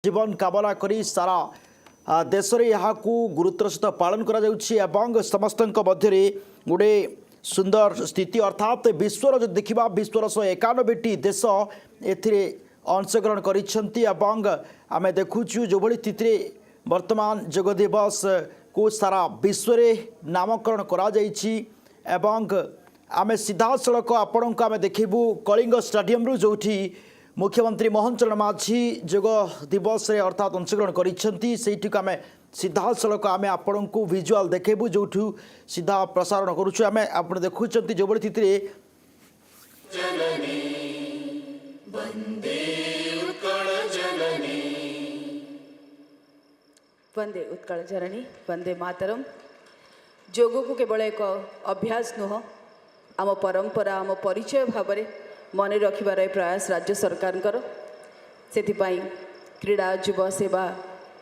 जीवन कामना करी सारा देश में यहाँ गुरुत्वर सहित पालन कर समस्त मध्य गोटे सुंदर स्थिति अर्थात विश्वर जो देखा विश्वर 191टी देश ए अंशग्रहण कर देखुचु जो भली स्थिति वर्तमान योग दिवस को सारा विश्व नामकरण कर आमे सीधा सड़क आपण को देखू कलिंग स्टेडियम रु जोठी मुख्यमंत्री मोहन चरण माझी योग दिवस रे अर्थात अंशग्रहण कर आम सीधा सड़क आम आपण को विजुआल देखू जो सीधा प्रसारण करुचु आम आप देखुं जो बड़ी स्थिति वंदे उत्कल जननी वंदे मातरम। योग को केवल एक अभ्यास नुह आम परंपरा आम परिचय भाव में मन रखिबार प्रयास राज्य सरकार से क्रीड़ा युवा सेवा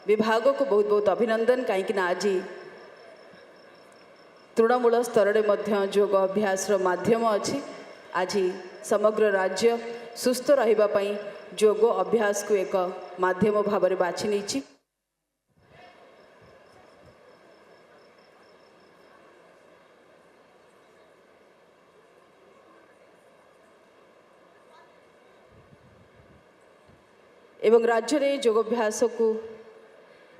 विभाग को बहुत बहुत अभिनंदन कहीं आज तृणमूल स्तर में योग अभ्यास माध्यम अच्छी आज समग्र राज्य सुस्थ रही योग अभ्यास को एक माध्यम भाव में बाछि नहीं। एवं राज्य में योगाभ्यास को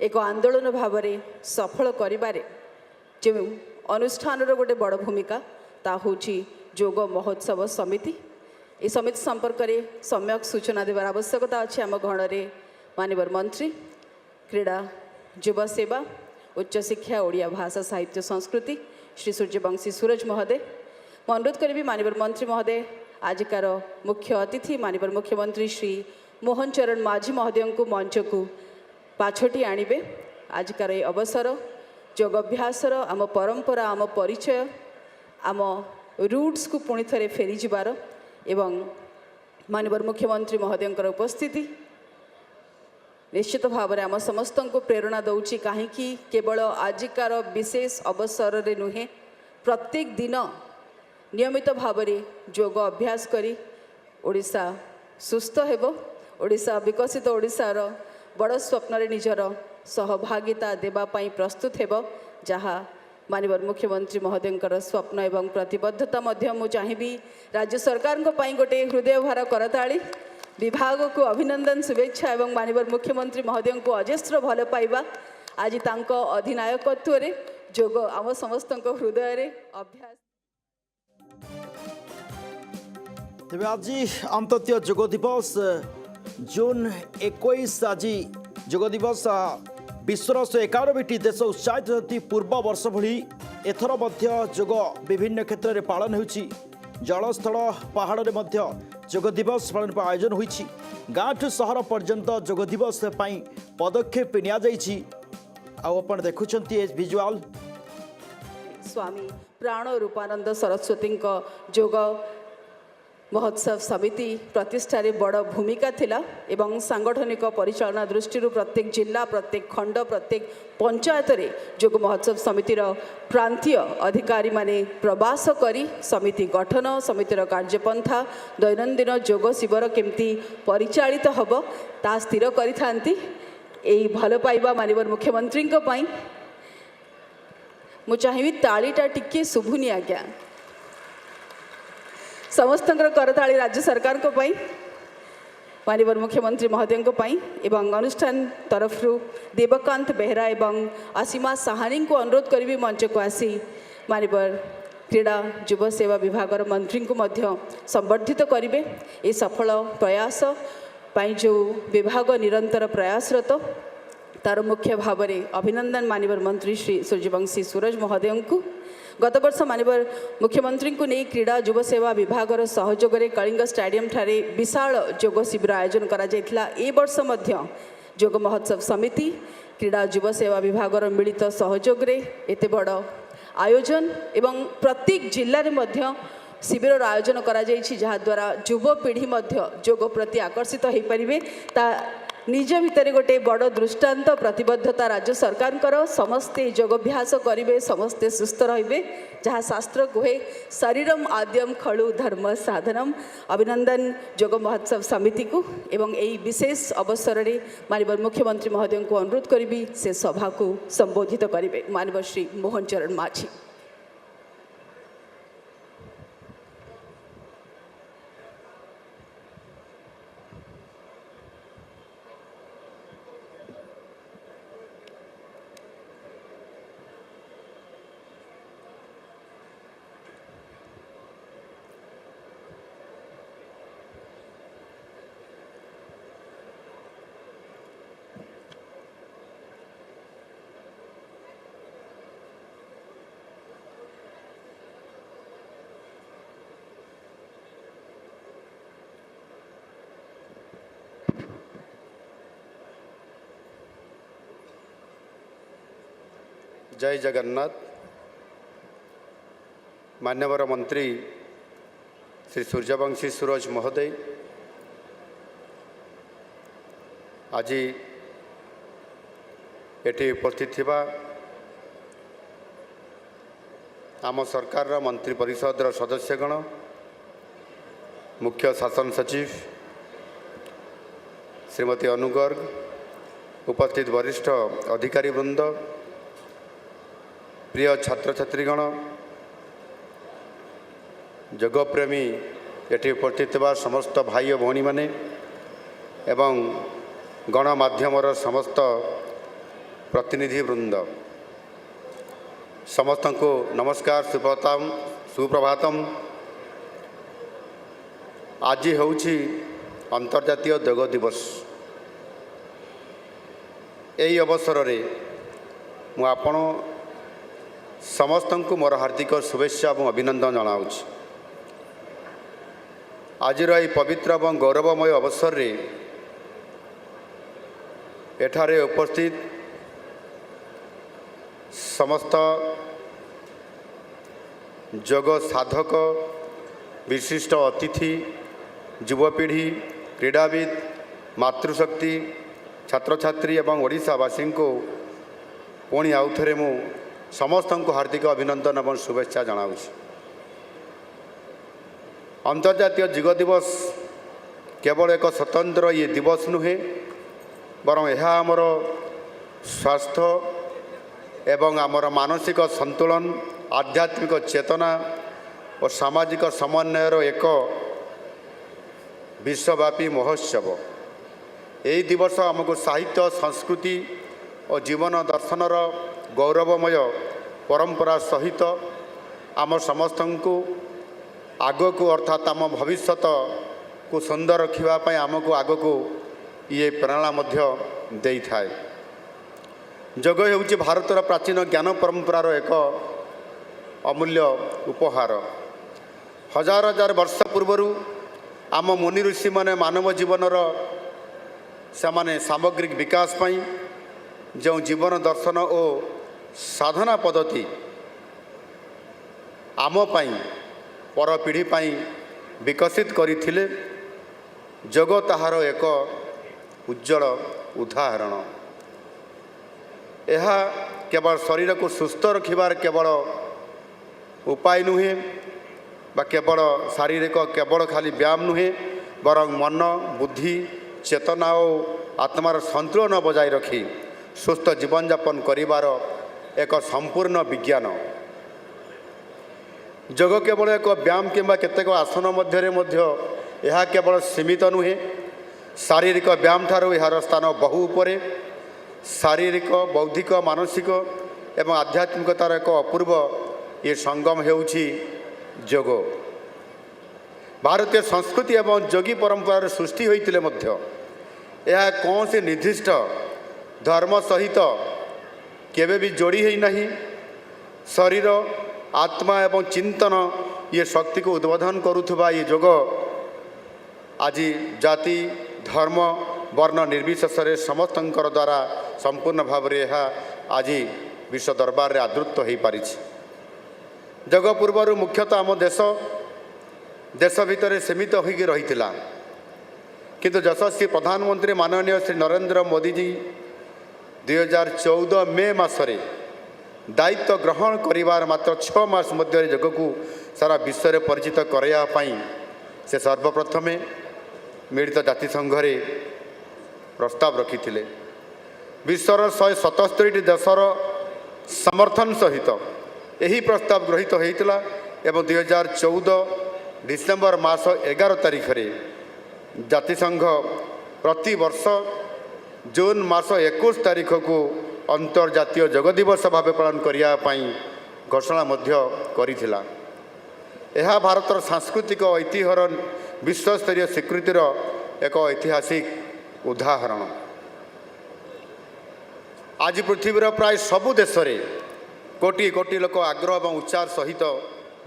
एक आंदोलन भाव में सफल करिबारे जो अनुष्ठान गोटे बड़ भूमिका ता होची योग महोत्सव समिति। ये समिति संपर्क में सम्यक सूचना देवार आवश्यकता अच्छी आम गण में माननीय मंत्री क्रीड़ा युवा सेवा उच्च शिक्षा ओडिया भाषा साहित्य संस्कृति श्री सूर्यवंशी सूरज महोदय मैं अनुरोध करी माननीय मंत्री महोदय आजिकार मुख्य अतिथि माननीय मुख्यमंत्री श्री मोहन चरण माझी महोदय को मंच को पाछटी आणवे। आजिकार ये अवसर योगाभ्यासर आम परंपरा आम परिचय आम रूट्स को पुणी थे फेरी जीवार एवं माननीय मुख्यमंत्री महोदय उपस्थिति निश्चित भाव में आम समस्त को प्रेरणा दौची कहीं केवल आजिकार विशेष अवसर रे नुहे प्रत्येक दिन नियमित भाव में योग अभ्यास करी ओडिशा सुस्थ हेबो ओडिशा विकसित ओडिशार बड़ स्वप्न निजर सहभागिता देवाई प्रस्तुत हेबो जहाँ माननीय मुख्यमंत्री महोदय स्वप्न एवं प्रतिबद्धता मुझे चाहिए राज्य सरकार गोटे हृदय भार करताली विभाग को अभिनंदन शुभेच्छा एवं माननीय मुख्यमंत्री महोदय को अजस्र भल पाइबा आज तांको अधिनायकत्व रे योग आम समस्त हृदय रे अभ्यास। तेज आज अंतर्जातीय योग दिवस जून 21 आज योग दिवस विश्वर 191टी देश उत्साहित होती पूर्व वर्ष भली एथर योग विभिन्न क्षेत्र में पालन होची जलस्थल पहाड़ में योग दिवस पालन पर आयोजन होती गाँव ठू सहर पर्यंत योग दिवस पदक्षेप निया देखुं विजुआल स्वामी प्राण रूपानंद सरस्वती योग महोत्सव समिति प्रतिष्ठा बड़ भूमिका थिला एवं सांगठनिक परिचालना दृष्टि प्रत्येक जिला प्रत्येक खंड प्रत्येक पंचायत रे योग महोत्सव समितिर प्रांतीय अधिकारी माने प्रवास करी समिति गठन समितिर कार्यपंथा दैनंदिन योग शिविर केमती परिचालित हब ता स्थिर करिथांती एई भल पाइबा माननीय मुख्यमंत्री मु चाहिए तालीटा टिके शुभुनी आज्ञा समस्त करताली राज्य सरकार को माननीय मुख्यमंत्री महोदय को एवं अनुष्ठान तरफ देवकांत बेहरा एवं आसीमा साहानी को अनुरोध करी मंच को आसी माननीय क्रीड़ा युवा सेवा विभाग मंत्री को मध्य संबर्धित करेंगे ये सफल प्रयास जो विभाग निरंतर प्रयासरत तार मुख्य भाव में अभिनंदन माननीय मंत्री श्री सूर्यवंशी सूरज महोदय को गत वर्ष माननीय मुख्यमंत्री को नहीं क्रीड़ा युवा सेवा विभाग सहयोग में कलिंग स्टेडियम ठारे विशाल योग शिविर आयोजन करा जायथिला। ए वर्ष मध्य योग महोत्सव समिति क्रीड़ा युवा सेवा विभाग मिलित सहयोग में एते बड़ आयोजन एवं प्रत्येक जिले में मध्य शिविर आयोजन करा जायछि जहाँ द्वारा युवा पीढ़ी मध्य योग प्रति आकर्षित हो पारिबे ता निज भितर गोटे बड़ दृष्टांत प्रतिबद्धता राज्य सरकार समस्ते योगाभ्यास करेंगे समस्ते सुस्थ रे जहाँ शास्त्र कहे शरीरम आद्यम खलु धर्म साधनम। अभिनंदन योग महोत्सव समिति को एवं यही विशेष अवसर में माननीय मुख्यमंत्री महोदय को अनुरोध करी से सभा को संबोधित करेंगे माननीय श्री मोहन चरण माझी। जय जगन्नाथ। मान्यवर मंत्री श्री सूर्यवंशी सूरज महोदय आज एटी उपस्थित थिबा आम सरकार मंत्री परिषद सदस्यगण मुख्य शासन सचिव श्रीमती अनु गर्ग उपस्थित वरिष्ठ अधिकारी वृंद प्रिय छात्र छात्रीगण योगप्रेमी एटी उपस्थित समस्त भाई और भौणी माने एवं गणमाध्यम समस्त प्रतिनिधि वृंद समस्त को नमस्कार सुप्रभातम। आज होउछि अंतर्जातीय योग दिवस। यही अवसर रे मु आपण समस्त को मोर हार्दिक शुभेच्छा और अभिनंदन जनाऊँच। आज पवित्र और गौरवमय अवसर रे एठारे उपस्थित समस्त योग साधक विशिष्ट अतिथि युवपीढ़ी क्रीड़ाविद मातृशक्ति छात्र छात्री एवं ओडिशावासी को पुणी आउ थे मु समस्त को हार्दिक अभिनंदन और शुभेच्छा जनाऊँ। अंतर्जातीय योग दिवस केवल एक स्वतंत्र ये दिवस नुहे बरं यह आमर स्वास्थ्य एवं आमर मानसिक संतुलन आध्यात्मिक चेतना और सामाजिक समन्वयर एक विश्वव्यापी महोत्सव। यही दिवस आमको साहित्य संस्कृति और जीवन दर्शनर गौरवमय परंपरा सहित आम समस्त को आग को अर्थात आम भविष्य को सुंदर रखापी आमको आग को ये प्रेरणा दे थाए। योग होउछि भारतर प्राचीन ज्ञान परंपरार एक अमूल्य उपहार। हजार हजार वर्ष पूर्वर आम मुनि ऋषि माने मानव जीवनर से सामग्रिक विकास पाई जो जीवन दर्शन और साधना पद्धति आम पाई पर पीढ़ी पाई विकसित करथिले योग ताहार एक उज्जवल उदाहरण। यह केवल शरीर को सुस्थ रखिबार केवल उपाय नुहे बा केवल शारीरिक केवल खाली व्यायाम नुहे बरं मन बुद्धि चेतना और आत्मार संतुलन बजाय रखी सुस्थ जीवन यापन करिवार एक संपूर्ण विज्ञान। योग केवल एक व्यायाम किंबा केतेक आसन मध्य यह केवल सीमित नुहे शारीरिक व्यायाम ठारू यार स्थान बहु उपरे। शारीरिक बौद्धिक मानसिक एवं आध्यात्मिकतार एक अपूर्व ये संगम हेउछि योग। भारतीय संस्कृति एवं योगी परंपरार सृष्टि होइतिले मध्य यह कौन से निर्दिष्ट धर्म सहित केवे भी जोड़ी ही नहीं। शरीर आत्मा एवं चिंतन ये शक्ति को उद्बोधन करुथुबा ये योग आज जाति धर्म वर्ण निर्विशेष समस्त द्वारा संपूर्ण भाव में यह आज विश्व दरबार में आदृत हो पारि। योग पूर्वर मुख्यतः आम देश भितर सीमित होगी रही କିନ୍ତୁ ଯଶସ୍ୱୀ ପ୍ରଧାନମନ୍ତ୍ରୀ ମାନନୀୟ ଶ୍ରୀ ନରେନ୍ଦ୍ର ମୋଦିଜୀ 2014 ମେ ମାସରେ ଦାୟିତ୍ୱ ଗ୍ରହଣ କରିବାର ମାତ୍ର 6 ମାସ ମଧ୍ୟରେ ଯୋଗକୁ ସାରା ବିଶ୍ୱରେ ପରିଚିତ କରାଇବା ପାଇଁ ସେ ସର୍ବପ୍ରଥମେ ମିଳିତ ଜାତିସଂଘରେ ପ୍ରସ୍ତାବ ରଖିଥିଲେ। ବିଶ୍ୱର 177ଟି ଦେଶର ସମର୍ଥନ ସହିତ ଏହି ପ୍ରସ୍ତାବ ଗୃହୀତ ହୋଇଥିଲା ଏବଂ 2014 ଡିସେମ୍ବର ମାସ 11 ତାରିଖରେ ଜାତିସଂଘ ପ୍ରତିବର୍ଷ ଜୁନ୍ ମାସ 21 ତାରିଖକୁ ଅନ୍ତର୍ଜାତୀୟ ଯୋଗ ଦିବସ ଭାବେ ପାଳନ କରିବା ପାଇଁ ଘୋଷଣା ମଧ୍ୟ କରିଥିଲା। ଏହା ଭାରତର ସାଂସ୍କୃତିକ ଐତିହ୍ୟର ବିଶ୍ୱସ୍ତରୀୟ ସ୍ୱୀକୃତିର ଏକ ଐତିହାସିକ ଉଦାହରଣ। ଆଜି ପୃଥିବୀର ପ୍ରାୟ ସବୁ ଦେଶରେ କୋଟି କୋଟି ଲୋକ ଆଗ୍ରହ ଏବଂ ଉତ୍ସାହ ସହିତ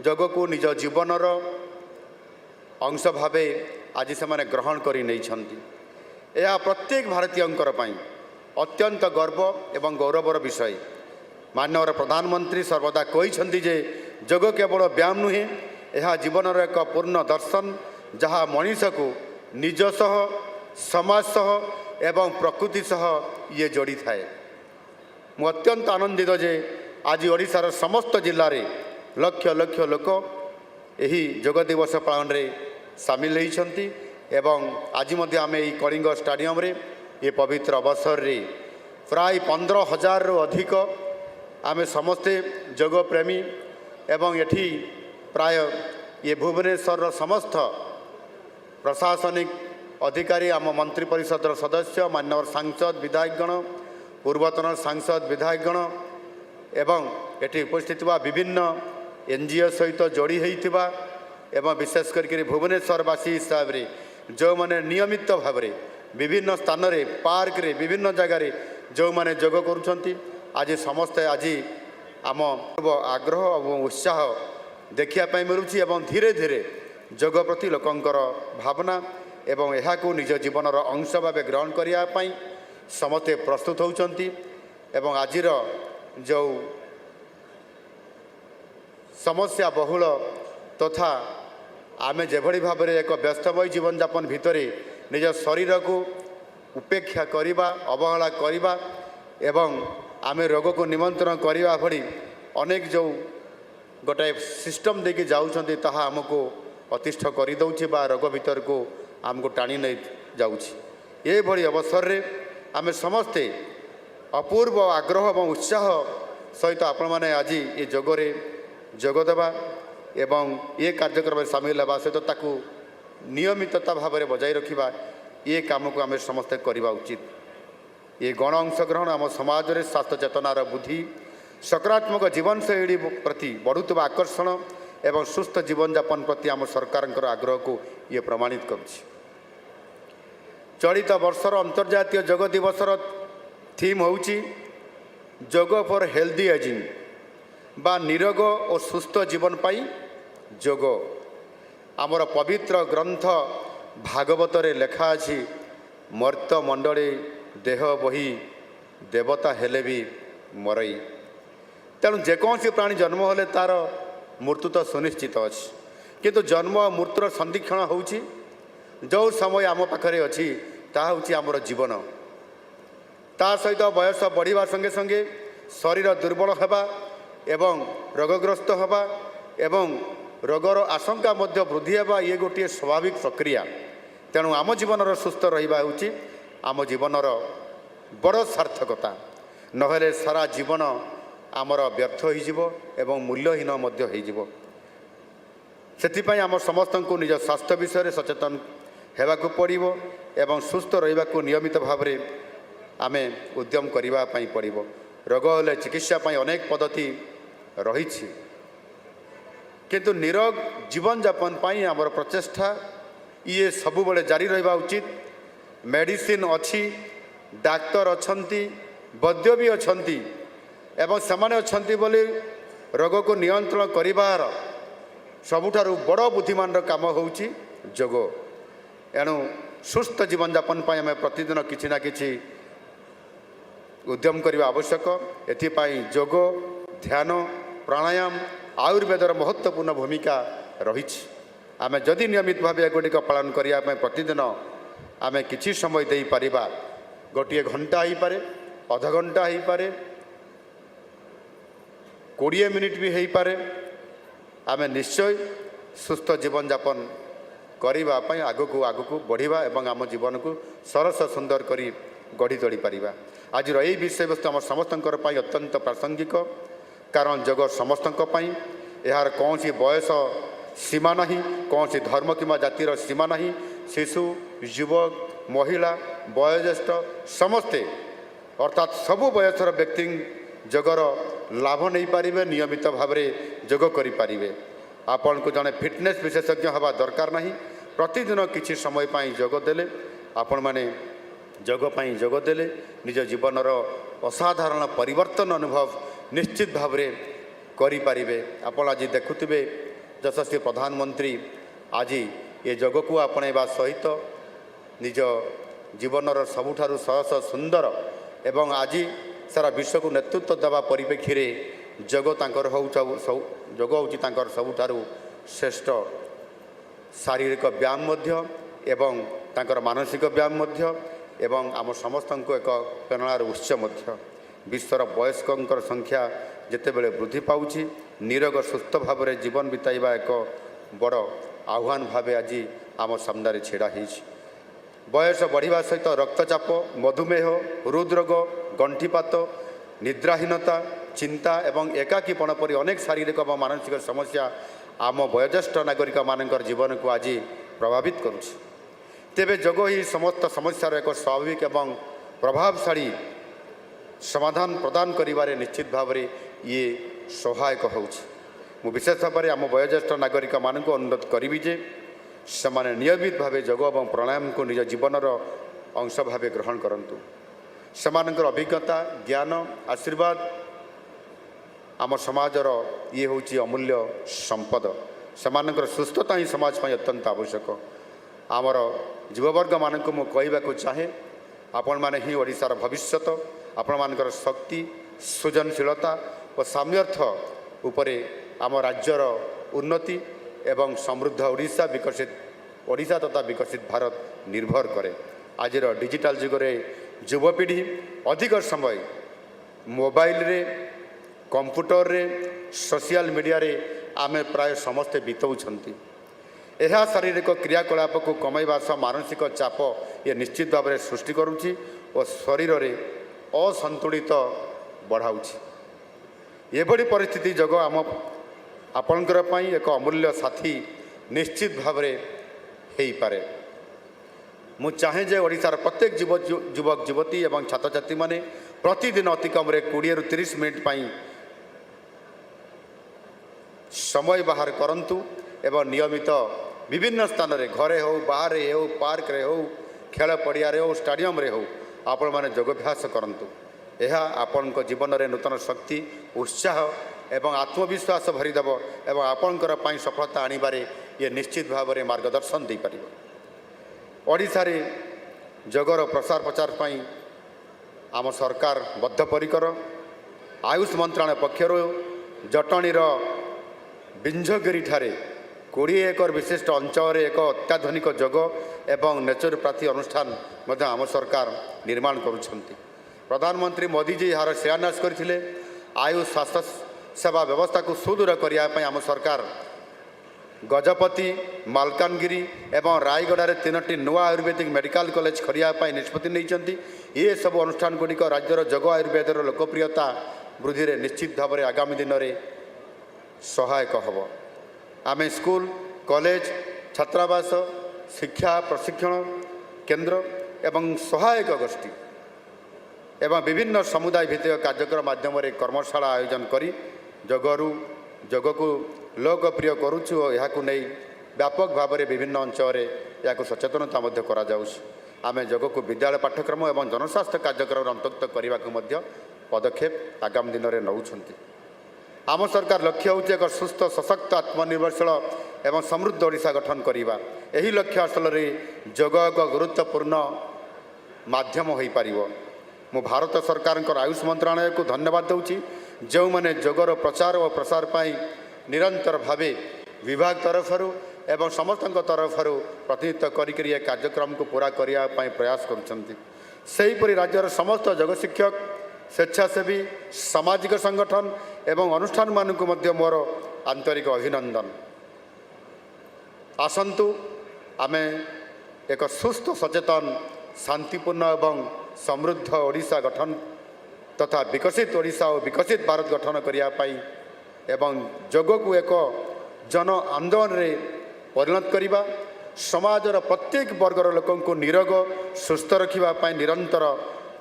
ଯୋଗକୁ ନିଜ ଜୀବନର ଅଂଶ ଭାବେ ଆଜି ସେମାନେ ଗ୍ରହଣ କରି ନେଇଛନ୍ତି। ଏହା ପ୍ରତ୍ୟେକ ଭାରତୀୟଙ୍କର ପାଇଁ ଅତ୍ୟନ୍ତ ଗର୍ବ ଏବଂ ଗୌରବର ବିଷୟ। ମାନ୍ୟବର ପ୍ରଧାନମନ୍ତ୍ରୀ ସର୍ବଦା କହିଛନ୍ତି ଯେ ଯୋଗ କେବଳ ବ୍ୟାୟାମ ନୁହେଁ, ଏହା ଜୀବନର ଏକ ପୂର୍ଣ୍ଣ ଦର୍ଶନ ଯାହା ମଣିଷକୁ ନିଜ ସହ, ସମାଜ ସହ ଏବଂ ପ୍ରକୃତି ସହ ଯୋଡ଼ିଥାଏ। ମୁଁ ଅତ୍ୟନ୍ତ ଆନନ୍ଦିତ ଯେ ଆଜି ଓଡ଼ିଶାର ସମସ୍ତ ଜିଲ୍ଲାରେ ଲକ୍ଷ ଲକ୍ଷ ଲୋକ ଏହି ଯୋଗ ଦିବସ ପାଳନରେ ସାମିଲ ହୋଇଛନ୍ତି ଏବଂ ଆଜି ମଧ୍ୟ ଆମେ ଏହି କଳିଙ୍ଗ ଷ୍ଟାଡ଼ିୟମରେ ଏ ପବିତ୍ର ଅବସରରେ ପ୍ରାୟ 15,000ରୁ ଅଧିକ ଆମେ ସମସ୍ତେ ଯୋଗପ୍ରେମୀ ଏବଂ ଏଠି ପ୍ରାୟ ଭୁବନେଶ୍ୱରର ସମସ୍ତ ପ୍ରଶାସନିକ ଅଧିକାରୀ, ଆମ ମନ୍ତ୍ରୀ ପରିଷଦର ସଦସ୍ୟ, ମାନ୍ୟବର ସାଂସଦ ବିଧାୟକଗଣ, ପୂର୍ବତନ ସାଂସଦ ବିଧାୟକଗଣ ଏବଂ ଏଠି ଉପସ୍ଥିତ ଥିବା ବିଭିନ୍ନ NGO ସହିତ ଯୋଡ଼ି ହୋଇଥିବା ଏବଂ ବିଶେଷ କରିକି ଭୁବନେଶ୍ୱରବାସୀ ହିସାବରେ ଯେଉଁମାନେ ନିୟମିତ ଭାବରେ ବିଭିନ୍ନ ସ୍ଥାନରେ, ପାର୍କରେ, ବିଭିନ୍ନ ଜାଗାରେ ଯେଉଁମାନେ ଯୋଗ କରୁଛନ୍ତି, ଆଜି ସମସ୍ତେ ଆଜି ଆମ ଆଗ୍ରହ ଏବଂ ଉତ୍ସାହ ଦେଖିବା ପାଇଁ ମିଳୁଛି ଏବଂ ଧୀରେ ଧୀରେ ଯୋଗ ପ୍ରତି ଲୋକଙ୍କର ଭାବନା ଏବଂ ଏହାକୁ ନିଜ ଜୀବନର ଅଂଶ ଭାବେ ଗ୍ରହଣ କରିବା ପାଇଁ ସମସ୍ତେ ପ୍ରସ୍ତୁତ ହେଉଛନ୍ତି। ଏବଂ ଆଜିର ଯେଉଁ ସମସ୍ୟା ବହୁଳ ତଥା ଆମେ ଯେଭଳି ଭାବରେ ଏକ ବ୍ୟସ୍ତମୟ ଜୀବନଯାପନ ଭିତରେ ନିଜ ଶରୀରକୁ ଉପେକ୍ଷା କରିବା, ଅବହେଳା କରିବା ଏବଂ ଆମେ ରୋଗକୁ ନିମନ୍ତ୍ରଣ କରିବା ଭଳି ଅନେକ ଯେଉଁ ଗୋଟାଏ ସିଷ୍ଟମ୍ ଦେଇକି ଯାଉଛନ୍ତି ତାହା ଆମକୁ ଅତିଷ୍ଠ କରିଦେଉଛି ବା ରୋଗ ଭିତରକୁ ଆମକୁ ଟାଣି ନେଇ ଯାଉଛି। ଏଭଳି ଅବସରରେ ଆମେ ସମସ୍ତେ ଅପୂର୍ବ ଆଗ୍ରହ ଏବଂ ଉତ୍ସାହ ସହିତ ଆପଣମାନେ ଆଜି ଏ ଯୋଗରେ ଯୋଗ ଦେବା ଏବଂ ଏ କାର୍ଯ୍ୟକ୍ରମରେ ସାମିଲ ହେବା ସହିତ ତାକୁ ନିୟମିତତା ଭାବରେ ବଜାୟ ରଖିବା, ଏ କାମକୁ ଆମେ ସମସ୍ତେ କରିବା ଉଚିତ। ଏ ଗଣ ଅଂଶଗ୍ରହଣ ଆମ ସମାଜରେ ସ୍ୱାସ୍ଥ୍ୟ ଚେତନାର ବୃଦ୍ଧି, ସକାରାତ୍ମକ ଜୀବନଶୈଳୀ ପ୍ରତି ବଢ଼ୁଥିବା ଆକର୍ଷଣ ଏବଂ ସୁସ୍ଥ ଜୀବନଯାପନ ପ୍ରତି ଆମ ସରକାରଙ୍କର ଆଗ୍ରହକୁ ଇଏ ପ୍ରମାଣିତ କରୁଛି। ଚଳିତ ବର୍ଷର ଅନ୍ତର୍ଜାତୀୟ ଯୋଗ ଦିବସର ଥିମ୍ ହେଉଛି ଯୋଗ ଫର୍ ହେଲ୍ଦି ଏଜିଂ ବା ନିରୋଗ ଓ ସୁସ୍ଥ ଜୀବନ ପାଇଁ ଯୋଗ। ଆମର ପବିତ୍ର ଗ୍ରନ୍ଥ ଭାଗବତରେ ଲେଖା ଅଛି, ମର୍ତ୍ତ୍ୟ ମଣ୍ଡଳୀ ଦେହ ବହି ଦେବତା ହେଲେ ବି ମରଇ। ତେଣୁ ଯେକୌଣସି ପ୍ରାଣୀ ଜନ୍ମ ହେଲେ ତା'ର ମୃତ୍ୟୁ ତ ସୁନିଶ୍ଚିତ ଅଛି, କିନ୍ତୁ ଜନ୍ମ ଓ ମୃତ୍ୟୁର ସନ୍ଧିକ୍ଷଣ ହେଉଛି ଯେଉଁ ସମୟ ଆମ ପାଖରେ ଅଛି ତାହା ହେଉଛି ଆମର ଜୀବନ। ତା ସହିତ ବୟସ ବଢ଼ିବା ସଙ୍ଗେ ସଙ୍ଗେ ଶରୀର ଦୁର୍ବଳ ହେବା ଏବଂ ରୋଗଗ୍ରସ୍ତ ହେବା ଏବଂ ରୋଗର ଆଶଙ୍କା ମଧ୍ୟ ବୃଦ୍ଧି ହେବା, ଇଏ ଗୋଟିଏ ସ୍ୱାଭାବିକ ପ୍ରକ୍ରିୟା। ତେଣୁ ଆମ ଜୀବନର ସୁସ୍ଥ ରହିବା ହେଉଛି ଆମ ଜୀବନର ବଡ଼ ସାର୍ଥକତା। ନହେଲେ ସାରା ଜୀବନ ଆମର ବ୍ୟର୍ଥ ହୋଇଯିବ ଏବଂ ମୂଲ୍ୟହୀନ ମଧ୍ୟ ହୋଇଯିବ। ସେଥିପାଇଁ ଆମ ସମସ୍ତଙ୍କୁ ନିଜ ସ୍ୱାସ୍ଥ୍ୟ ବିଷୟରେ ସଚେତନ ହେବାକୁ ପଡ଼ିବ ଏବଂ ସୁସ୍ଥ ରହିବାକୁ ନିୟମିତ ଭାବରେ ଆମେ ଉଦ୍ୟମ କରିବା ପାଇଁ ପଡ଼ିବ। ରୋଗ ହେଲେ ଚିକିତ୍ସା ପାଇଁ ଅନେକ ପଦ୍ଧତି ରହିଛି, କିନ୍ତୁ ନିରୋଗ ଜୀବନଯାପନ ପାଇଁ ଆମର ପ୍ରଚେଷ୍ଟା ଇଏ ସବୁବେଳେ ଜାରି ରହିବା ଉଚିତ। ମେଡ଼ିସିନ ଅଛି, ଡାକ୍ତର ଅଛନ୍ତି, ବୈଦ୍ୟ ବି ଅଛନ୍ତି ଏବଂ ସେମାନେ ଅଛନ୍ତି ବୋଲି ରୋଗକୁ ନିୟନ୍ତ୍ରଣ କରିବାର ସବୁଠାରୁ ବଡ଼ ବୁଦ୍ଧିମାନର କାମ ହେଉଛି ଯୋଗ। ଏଣୁ ସୁସ୍ଥ ଜୀବନଯାପନ ପାଇଁ ଆମେ ପ୍ରତିଦିନ କିଛି ନା କିଛି ଉଦ୍ୟମ କରିବା ଆବଶ୍ୟକ। ଏଥିପାଇଁ ଯୋଗ, ଧ୍ୟାନ, ପ୍ରାଣାୟାମ, ଆୟୁର୍ବେଦର ମହତ୍ତ୍ୱପୂର୍ଣ୍ଣ ଭୂମିକା ରହିଛି। ଆମେ ଯଦି ନିୟମିତ ଭାବେ ଏଗୁଡ଼ିକ ପାଳନ କରିବା ପାଇଁ ପ୍ରତିଦିନ आमे किछि समय देई परिबा गोटे घंटा हो पारे अध घंटा हो पारे 20 मिनिट भी हो पारे आमे निश्चय सुस्थ जीवन यापन करिबा पई आगकू आगकू बढ़िबा एवं आम जीवन को सरस सुंदर करी गढ़ी तोड़ी पारिबा। आज यही विषय वस्तु आम समस्तंकर पई अत्यंत प्रासंगिक कारण जग समस्तंक पई यार कौन सी बयस सीमा नहीं कौन सी धर्म किंवा जातिर सीमा नहीं शिशु युवक महिला वयोज्येष्ठ समस्ते अर्थात सबु बयसर व्यक्ति जगर लाभ नहीं पारिबे नियमित भाव में जोग करि पारिबे। आपण को जने फिटनेस विशेषज्ञ हवा दरकार नहीं प्रतिदिन किछि समय पाई जोग देले आपण माने जोग पाई जोग देले निज जीवनर असाधारण परिवर्तन अनुभव निश्चित भाव में करि पारिबे। आपण आज देखुथिबे यशस्वी प्रधानमंत्री आज ये जोग को आपणेबा सहित निज जीवनर सबुठारु सहस सुंदर एवं आज सारा विश्व को नेतृत्व देवा परिप्रेक्षी रे जोग तांकर जोग होउची तांकर सबुठारु श्रेष्ठ शारीरिक व्यायाम मध्य एवं तांकर मानसिक व्यायाम मध्य एवं आम समस्त को एक प्रेरणार उत्स मध्य। विश्वर वयस्कर संख्या जितेबले वृद्धि पाउची निरोग सुस्थ भाव में जीवन बिताइबा एक बड़ आह्वान भाव आज आम सामने छेड़ा होइछि। बयस बढ़िया सहित रक्तचाप मधुमेह हृदरोग गंठीपात निद्राहीनता चिंता एवं एकाकीपण परि अनेक शारीरिक और मानसिक समस्या आम वयोज्येष्ठ नागरिक मानकर जीवन को आज प्रभावित करुछि। तेबे जोग ही समस्त समस्यार एक स्वाभाविक एवं प्रभावशाली समाधान प्रदान करिबारे निश्चित भाव में ये सहायक होउछि। मु विशेष भाव में आम वयोज्येष्ठ नागरिक मानक अनुरोध करी जे सेमाने नियमित भाव योग और प्राणायाम को निज जीवनर अंश भाव ग्रहण करंतु। सेमानकर अभिज्ञता ज्ञान आशीर्वाद आम समाजर ये होउछि अमूल्य संपद। सेमानकर सुस्थता ही समाज पई अत्यंत आवश्यक। आमर युववर्ग मानक मु कहबाकू चाहे आपण माने ही ओडिशार भविष्यत आपण मानकर शक्ति सृजनशीलता और सामर्थ्य उपरे आम राज्यर उन्नति एवं समृद्ध ओडिशा विकसित ओडिशा तथा विकसित भारत निर्भर करे। आज डिजिटल जुग रे युवपीढ़ी अधिक समय मोबाइल रे कंप्यूटर रे सोशल मीडिया रे आमे प्राय समस्ते बिताउछंती। यह शारीरिक क्रियाकलाप को कमाइबा सह मानसिक चाप ये निश्चित भाव में सृष्टि करुछि और शरीर रे असंतुलित बढ़ाउछि। एभली परिस्थिति जग आम आपणकर पई एक अमूल्य साथी निश्चित भाव में हेई पारे। मु चाहे जे ओडिशार प्रत्येक युवक युवती एवं छात्र छात्री माने प्रतिदिन अति कम 20 रु 30 मिनिट पाई समय बाहर करंतु एवं नियमित विभिन्न स्थान रे घरे हो बाहर हो पार्क रे हो खेल पड़िया रे हो स्टाडियम रे हो आपण माने योगाभ्यास करंतु। यह आपण जीवन में नूतन शक्ति उत्साह एवं आत्मविश्वास भरीदेव एवं आपणकर पाई सफलता आनिबारे ये निश्चित भाव में मार्गदर्शन दे पारिबो। ओडिशा रे जगर प्रसार प्रचार पाई आम सरकार बद्धपरिकर। आयुष मंत्रालय पक्षर जटणीर बिंझगिरी ठारे 20 एकर विशिष्ट अंचल एक अत्याधुनिक जोग एवं नेचुरोपैथी अनुष्ठान मध्य आम सरकार निर्माण करुछंती। प्रधानमंत्री मोदी जी यार शिलान्यास करथिले। आयुष स्वास्थ्य सेवा व्यवस्था को सुदृढ़ करने आम सरकार गजपति मालकानगिरी एवं रायगढ़ 3टी नुआ आयुर्वेदिक मेडिकल कॉलेज खोलिया निष्पत्ति नहीं। ये सब अनुष्ठान गुड़िक राज्यर जोग आयुर्वेदर लोकप्रियता वृद्धि में निश्चित भाव में आगामी दिन में सहायक हम। आम स्कूल कॉलेज छात्रावास शिक्षा प्रशिक्षण केंद्र एवं सहायक गोष्ठी एवं विभिन्न समुदाय भित्तिक कार्यक्रम माध्यम कर्मशाला आयोजन करी जोग को लोकप्रिय करुछु और यह नहीं व्यापक भाव में विभिन्न अंचल या सचेतनता करा जाउछि। आमे जोग को विद्यालय पाठ्यक्रम एवं जनस्वास्थ्य कार्यक्रम अंतर्गत करने को पदक्षेप आगामी दिन में नौछंती। आम सरकार लक्ष्य होउछि एक सुस्थ सशक्त आत्मनिर्भरशील एवं समृद्ध ओडिशा गठन करिबा। एही लक्ष्य हासिल रे जोग एक गुरुत्वपूर्ण माध्यम हो पारिबो। मु भारत सरकार आयुष मंत्रालय को धन्यवाद दूची जो मैंने जोगर प्रचार और प्रसार पाई निरंतर भावे विभाग तरफ ଏବଂ ସମସ୍ତଙ୍କ ତରଫରୁ ପ୍ରତିନିଧିତ୍ୱ କରିକରି ଏ କାର୍ଯ୍ୟକ୍ରମକୁ ପୁରା କରିବା ପାଇଁ ପ୍ରୟାସ କରୁଛନ୍ତି। ସେହିପରି ରାଜ୍ୟର ସମସ୍ତ ଯୋଗ ଶିକ୍ଷକ, ସ୍ୱେଚ୍ଛାସେବୀ, ସାମାଜିକ ସଂଗଠନ ଏବଂ ଅନୁଷ୍ଠାନମାନଙ୍କୁ ମଧ୍ୟ ମୋର ଆନ୍ତରିକ ଅଭିନନ୍ଦନ। ଆସନ୍ତୁ ଆମେ ଏକ ସୁସ୍ଥ, ସଚେତନ, ଶାନ୍ତିପୂର୍ଣ୍ଣ ଏବଂ ସମୃଦ୍ଧ ଓଡ଼ିଶା ଗଠନ ତଥା ବିକଶିତ ଓଡ଼ିଶା ଓ ବିକଶିତ ଭାରତ ଗଠନ କରିବା ପାଇଁ ଏବଂ ଯୋଗକୁ ଏକ ଜନ ଆନ୍ଦୋଳନରେ ପରିଣତ କରିବା, ସମାଜର ପ୍ରତ୍ୟେକ ବର୍ଗର ଲୋକଙ୍କୁ ନିରୋଗ ସୁସ୍ଥ ରଖିବା ପାଇଁ ନିରନ୍ତର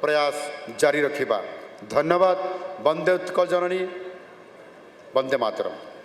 ପ୍ରୟାସ ଜାରି ରଖିବା। ଧନ୍ୟବାଦ। ବନ୍ଦେ ଉତ୍କଳ ଜନନୀ, ବନ୍ଦେ ମାତରମ୍।